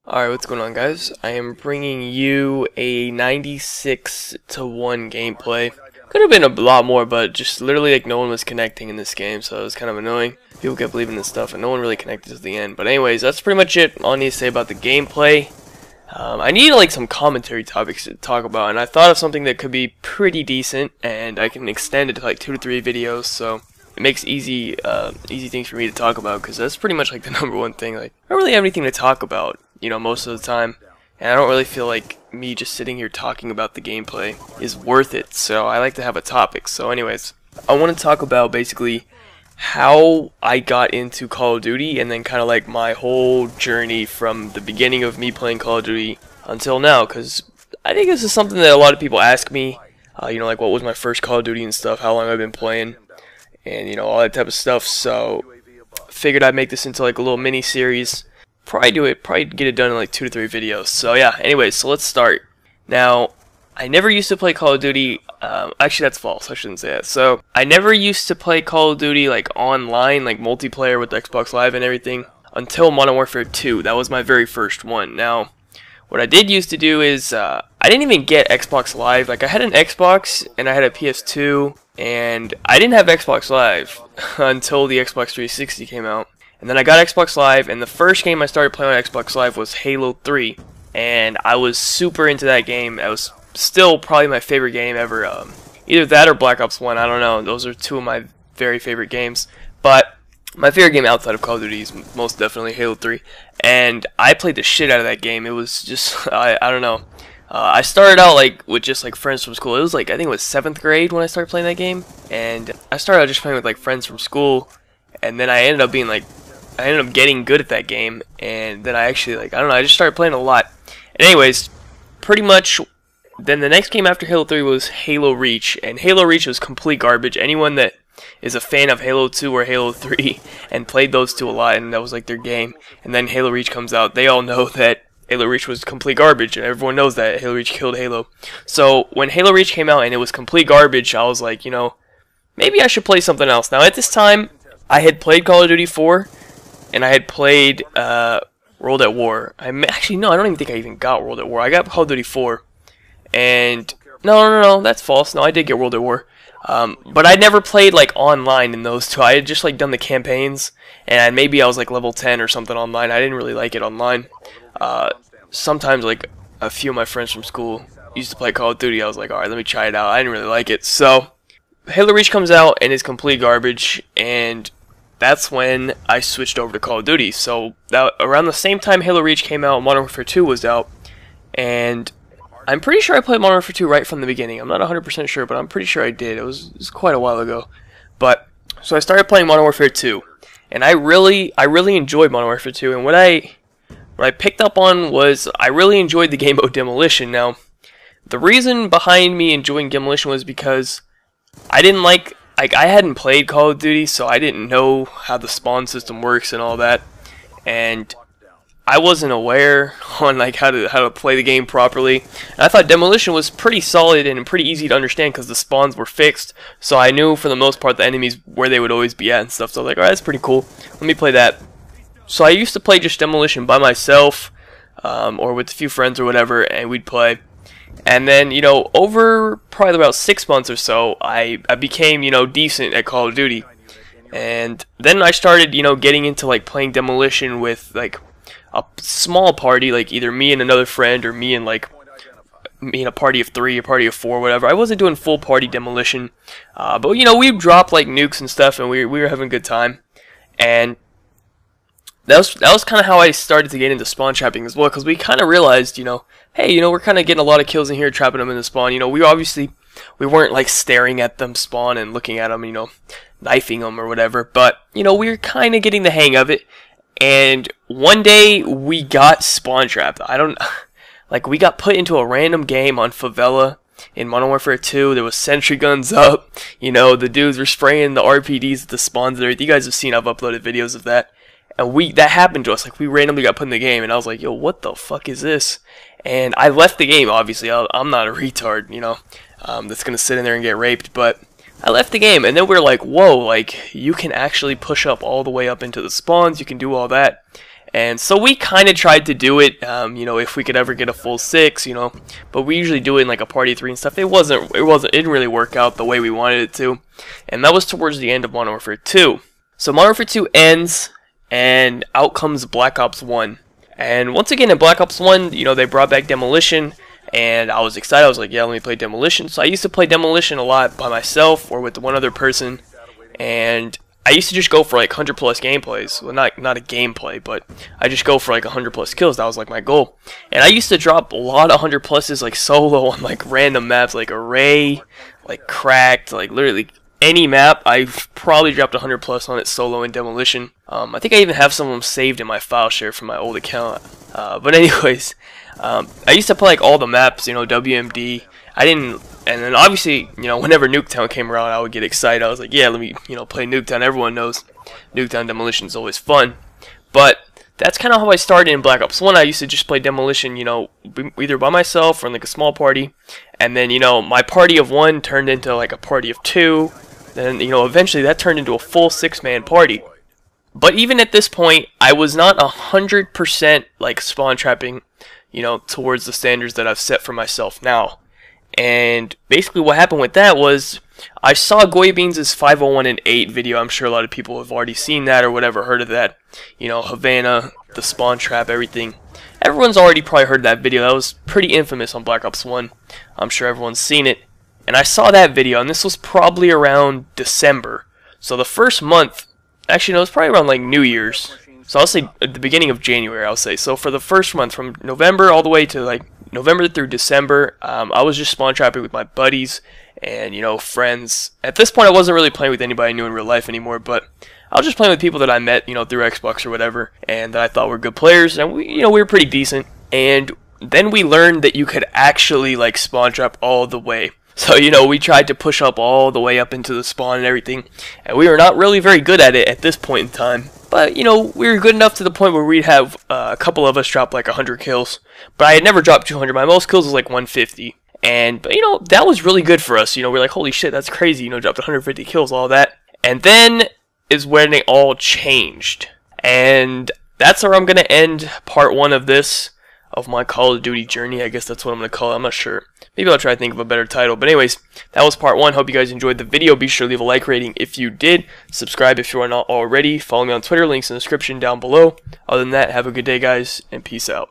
Alright, what's going on, guys? I am bringing you a 96-1 gameplay. Could have been a lot more, but just literally like no one was connecting in this game, so it was kind of annoying. People kept leaving this stuff and no one really connected to the end. But anyways, that's pretty much it. All I need to say about the gameplay. I need like some commentary topics to talk about, and I thought of something that could be pretty decent, and I can extend it to like 2 to 3 videos, so it makes easy things for me to talk about, because that's pretty much like the #1 thing. Like, I don't really have anything to talk about, most of the time, and I don't really feel like me just sitting here talking about the gameplay is worth it, so I like to have a topic. So anyways, I want to talk about basically how I got into Call of Duty, and then kind of like my whole journey from the beginning of me playing Call of Duty until now, because I think this is something that a lot of people ask me, like what was my first Call of Duty and stuff, how long I've been playing, and all that type of stuff. So figured I'd make this into like a little mini series. Probably get it done in like 2 to 3 videos. So yeah, anyways, so let's start. Now, I never used to play Call of Duty, actually that's false, I shouldn't say that. So, I never used to play Call of Duty like online, like multiplayer with Xbox Live and everything, until Modern Warfare 2. That was my very first one. Now, what I did used to do is, I didn't even get Xbox Live. Like, I had an Xbox, and I had a PS2, and I didn't have Xbox Live until the Xbox 360 came out. And then I got Xbox Live, and the first game I started playing on Xbox Live was Halo 3. And I was super into that game. That was still probably my favorite game ever. Either that or Black Ops 1, I don't know. Those are 2 of my very favorite games. But my favorite game outside of Call of Duty is most definitely Halo 3. And I played the shit out of that game. It was just, I don't know. I started out like with just like friends from school. It was like, I think it was 7th grade when I started playing that game. And I started out just playing with like friends from school. And then I ended up getting good at that game, and then I actually, I don't know, I just started playing a lot. And anyways, pretty much, then the next game after Halo 3 was Halo Reach, and Halo Reach was complete garbage. Anyone that is a fan of Halo 2 or Halo 3 and played those two a lot, and that was like their game, and then Halo Reach comes out, they all know that Halo Reach was complete garbage, and everyone knows that Halo Reach killed Halo. So when Halo Reach came out and it was complete garbage, I was like, maybe I should play something else. Now at this time, I had played Call of Duty 4, and I had played World at War. Actually, no, I don't even think I even got World at War. I got Call of Duty 4. And no, that's false. No, I did get World at War. But I never played like online in those two. I had just like done the campaigns, and maybe I was like level 10 or something online. I didn't really like it online. Sometimes like a few of my friends from school used to play Call of Duty. I was like, alright, let me try it out. I didn't really like it. So Halo Reach comes out and it's complete garbage, and that's when I switched over to Call of Duty. So around the same time Halo Reach came out, Modern Warfare 2 was out, and I'm pretty sure I played Modern Warfare 2 right from the beginning. I'm not 100% sure, but I'm pretty sure I did. It was quite a while ago. But so I started playing Modern Warfare 2, and I really enjoyed Modern Warfare 2. And what I picked up on was I really enjoyed the game mode Demolition. Now, the reason behind me enjoying Demolition was because I didn't like I hadn't played Call of Duty, so I didn't know how the spawn system works and all that, and I wasn't aware on like how to play the game properly. And I thought Demolition was pretty solid and pretty easy to understand because the spawns were fixed, so I knew for the most part the enemies where they would always be at and stuff. So I was like, alright, that's pretty cool. Let me play that. So I used to play just Demolition by myself, or with a few friends or whatever, and we'd play. And then, over probably about 6 months or so, I became, decent at Call of Duty. And then I started, getting into, like, playing Demolition with, like, a small party, like, either me and another friend, or me and a party of 3, a party of 4, whatever. I wasn't doing full party Demolition. But, we'd drop, like, nukes and stuff, and we were having a good time. And that was kind of how I started to get into spawn trapping as well, because we kind of realized, hey, we're kind of getting a lot of kills in here, trapping them in the spawn. We weren't like staring at them spawn and looking at them, knifing them or whatever, but, we were kind of getting the hang of it. And one day we got spawn trapped. We got put into a random game on Favela in Modern Warfare 2. There was sentry guns up, the dudes were spraying the RPDs at the spawns and everything. You guys have seen, I've uploaded videos of that. And that happened to us. Like, we randomly got put in the game, and I was like, yo, what the fuck is this? And I left the game, obviously. I'm not a retard, that's gonna sit in there and get raped, but I left the game, and then we're like, whoa, like, you can actually push up all the way up into the spawns, you can do all that. And so we kind of tried to do it, you know, if we could ever get a full 6, you know, but we usually do it in like a party 3 and stuff. It didn't really work out the way we wanted it to, and that was towards the end of Modern Warfare 2. So Modern Warfare 2 ends, and out comes Black Ops 1. And once again in Black Ops 1, you know, they brought back Demolition, and I was excited. I was like, yeah, let me play Demolition. So I used to play Demolition a lot by myself or with one other person, and I used to just go for like 100 plus gameplays. Well, not a gameplay, but I just go for like 100 plus kills. That was like my goal. And I used to drop a lot of 100 pluses like solo on like random maps, like Array, like Cracked, like literally any map. I've probably dropped 100 plus on it solo in Demolition. I think I even have some of them saved in my file share from my old account. But anyways, I used to play like all the maps, you know, WMD. And then obviously, you know, whenever Nuketown came around, I would get excited. I was like, yeah, let me, you know, play Nuketown. Everyone knows Nuketown Demolition is always fun. But that's kind of how I started in Black Ops 1. I used to just play Demolition, you know, either by myself or in like a small party. And then, you know, my party of 1 turned into like a party of 2. Then, you know, eventually that turned into a full 6-man party. But even at this point, I was not 100% like spawn trapping, you know, towards the standards that I've set for myself now. And basically what happened with that was I saw Goy Beans' 501 and 8 video. I'm sure a lot of people have already seen that or whatever, heard of that. You know, Havana, the spawn trap, everything. Everyone's already probably heard that video. That was pretty infamous on Black Ops 1. I'm sure everyone's seen it. And I saw that video, and this was probably around December. So the first month, actually no, it was probably around like New Year's. So I'll say at the beginning of January, I'll say. So for the first month, from November all the way to like November through December, I was just spawn trapping with my buddies and, you know, friends. At this point, I wasn't really playing with anybody I knew in real life anymore, but I was just playing with people that I met, you know, through Xbox or whatever, and that I thought were good players, and we, you know, we were pretty decent. And then we learned that you could actually like spawn trap all the way. So, you know, we tried to push up all the way up into the spawn and everything, and we were not really very good at it at this point in time. But, you know, we were good enough to the point where we'd have a couple of us drop like 100 kills. But I had never dropped 200. My most kills was like 150. And, but, you know, that was really good for us. You know, we're like, holy shit, that's crazy. You know, dropped 150 kills, all that. And then is when it all changed. And that's where I'm going to end part 1 of this, of my Call of Duty journey. I guess that's what I'm going to call it. I'm not sure. Maybe I'll try to think of a better title. But anyways, that was part 1. Hope you guys enjoyed the video. Be sure to leave a like rating if you did. Subscribe if you are not already. Follow me on Twitter. Links in the description down below. Other than that, have a good day, guys, and peace out.